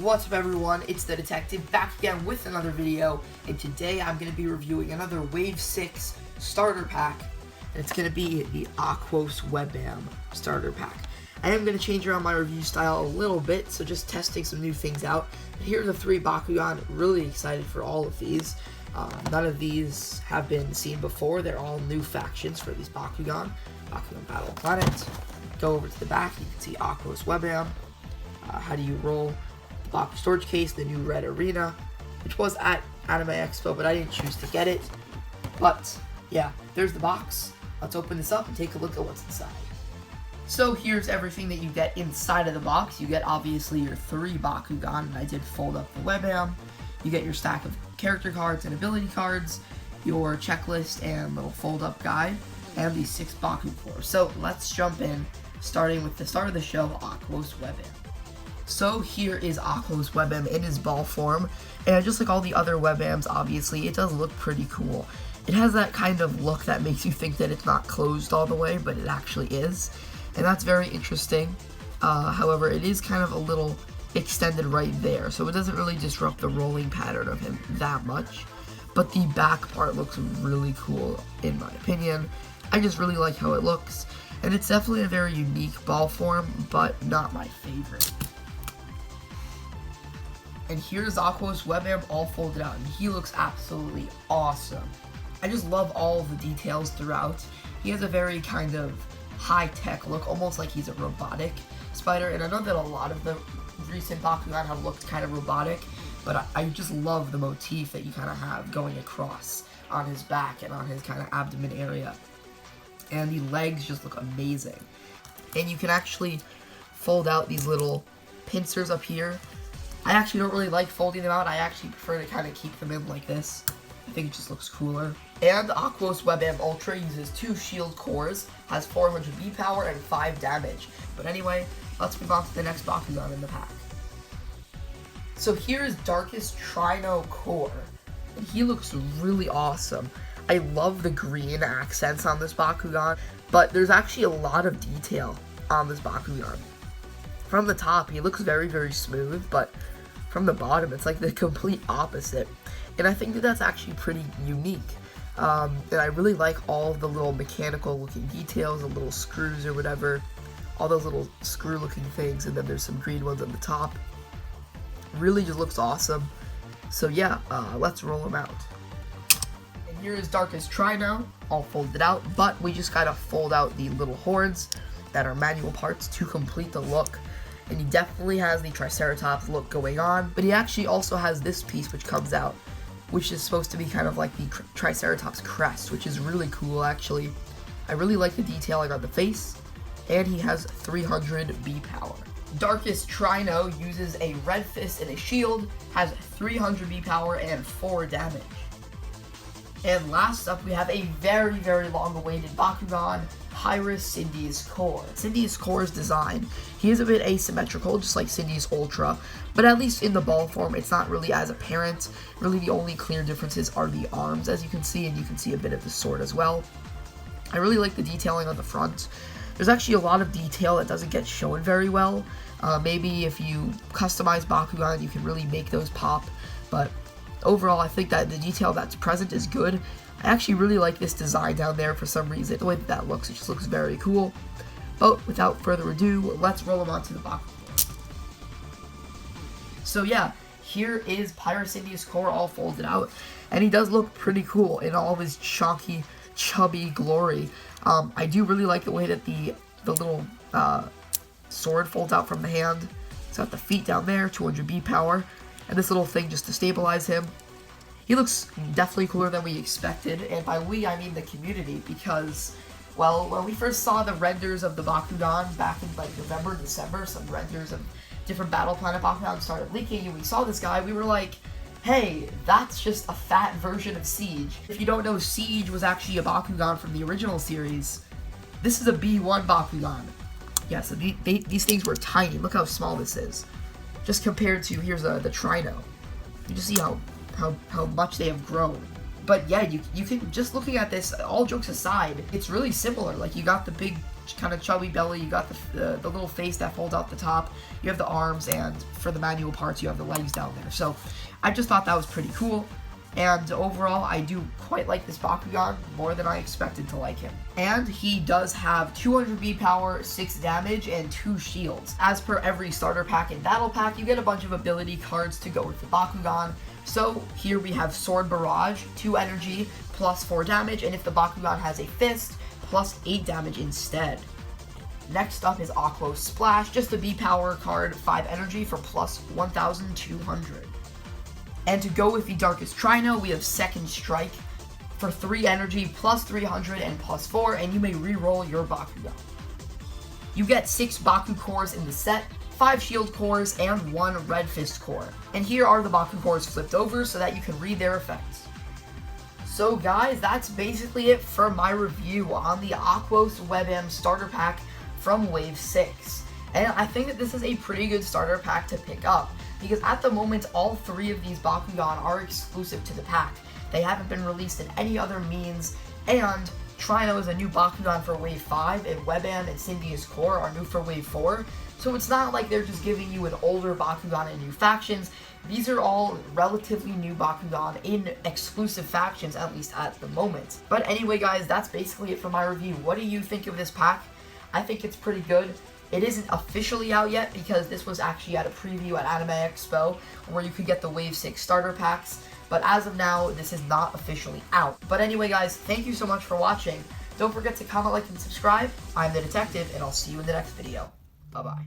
What's up everyone, it's the Detective back again with another video, and today I'm going to be reviewing another Wave 6 starter pack, and it's going to be the Aquos Webam starter pack. I am going to change around my review style a little bit, so just testing some new things out. But here are the 3 Bakugan, really excited for all of these. None of these have been seen before, they're all new factions for these Bakugan. Bakugan Battle Brawlers. Go over to the back, you can see Aquos Webam. How do you roll the Baku storage case, the new red arena, which was at Anime Expo, but I didn't choose to get it. But yeah, there's the box. Let's open this up and take a look at what's inside. So here's everything that you get inside of the box. You get obviously your 3 Bakugan, and I did fold up the Webam. You get your stack of character cards and ability cards, your checklist and little fold up guide, and the 6 Baku cores. So let's jump in, starting with the start of the show, Aquos Webam. So here is Aquos Webam in his ball form, and just like all the other Webams, obviously, it does look pretty cool. It has that kind of look that makes you think that it's not closed all the way, but it actually is, and that's very interesting. However, it is kind of a little extended right there, so it doesn't really disrupt the rolling pattern of him that much, but the back part looks really cool in my opinion. I just really like how it looks, and it's definitely a very unique ball form, but not my favorite. And here's Aquos Webam all folded out, and he looks absolutely awesome. I just love all of the details throughout. He has a very kind of high-tech look, almost like he's a robotic spider, and I know that a lot of the recent Bakugan have looked kind of robotic, but I just love the motif that you kind of have going across on his back and on his kind of abdomen area. And the legs just look amazing. And you can actually fold out these little pincers up here. I actually don't really like folding them out. I actually prefer to kind of keep them in like this. I think it just looks cooler. And Aquos Webam Ultra uses 2 shield cores, has 400 B power and 5 damage. But anyway, let's move on to the next Bakugan in the pack. So here is Darkus Trhyno core, and he looks really awesome. I love the green accents on this Bakugan, but there's actually a lot of detail on this Bakugan. From the top, he looks very, very smooth, but from the bottom, it's like the complete opposite. And I think that that's actually pretty unique. And I really like all the little mechanical looking details, the little screws or whatever, all those little screw looking things, and then there's some green ones on the top. Really just looks awesome. So yeah, let's roll them out. And here is Darkus Trhyno, all folded out, but we just gotta fold out the little horns that are manual parts to complete the look. And he definitely has the Triceratops look going on, but he actually also has this piece which comes out, which is supposed to be kind of like the Triceratops crest, which is really cool actually. I really like the detailing on the face, and he has 300 B power. Darkus Trhyno uses a red fist and a shield, has 300 B power and 4 damage. And last up, we have a very, very long-awaited Bakugan, Pyrus Cyndeous core. Cyndeous core's design, he is a bit asymmetrical, just like Cyndeous Ultra, but at least in the ball form, it's not really as apparent. Really, the only clear differences are the arms, as you can see, and you can see a bit of the sword as well. I really like the detailing on the front. There's actually a lot of detail that doesn't get shown very well. Maybe if you customize Bakugan, you can really make those pop, but overall, I think that the detail that's present is good. I actually really like this design down there for some reason. The way that that looks, it just looks very cool. But without further ado, let's roll them onto the box. So yeah, here is Pyrus Cyndeous core all folded out, and he does look pretty cool in all of his chunky, chubby glory. I do really like the way that the little sword folds out from the hand. It's got the feet down there, 200 B power, and this little thing just to stabilize him. He looks definitely cooler than we expected, and by we, I mean the community, because, well, when we first saw the renders of the Bakugan back in, like, November, December, some renders of different Battle Planet Bakugan started leaking, and we saw this guy, we were like, hey, that's just a fat version of Siege. If you don't know, Siege was actually a Bakugan from the original series. This is a B1 Bakugan. Yeah, so these things were tiny. Look how small this is. Just compared to, here's the Trhyno. You just see how much they have grown. But yeah, you can, just looking at this, all jokes aside, it's really similar. Like, you got the big kind of chubby belly, you got the little face that folds out the top, you have the arms, and for the manual parts, you have the legs down there. So I just thought that was pretty cool. And overall, I do quite like this Bakugan, more than I expected to like him. And he does have 200 bead power, 6 damage, and 2 shields. As per every starter pack and battle pack, you get a bunch of ability cards to go with the Bakugan. So here we have Sword Barrage, 2 energy, plus 4 damage, and if the Bakugan has a fist, plus 8 damage instead. Next up is Aquos Splash, just a bead power card, 5 energy for plus 1,200. And to go with the Darkus Trhyno, we have Second Strike for 3 energy, plus 300 and plus 4, and you may re-roll your Bakugan. You get 6 Baku cores in the set, 5 shield cores, and 1 red fist core. And here are the Baku cores flipped over so that you can read their effects. So guys, that's basically it for my review on the Aquos Webam starter pack from Wave 6. And I think that this is a pretty good starter pack to pick up, because at the moment, all 3 of these Bakugan are exclusive to the pack. They haven't been released in any other means, and Trhyno is a new Bakugan for Wave 5, and Webam and Cyndeous Core are new for Wave 4, so it's not like they're just giving you an older Bakugan in new factions. These are all relatively new Bakugan in exclusive factions, at least at the moment. But anyway guys, that's basically it for my review. What do you think of this pack? I think it's pretty good. It isn't officially out yet because this was actually at a preview at Anime Expo where you could get the Wave 6 starter packs, but as of now, this is not officially out. But anyway guys, thank you so much for watching. Don't forget to comment, like, and subscribe. I'm the Detective, and I'll see you in the next video. Bye-bye.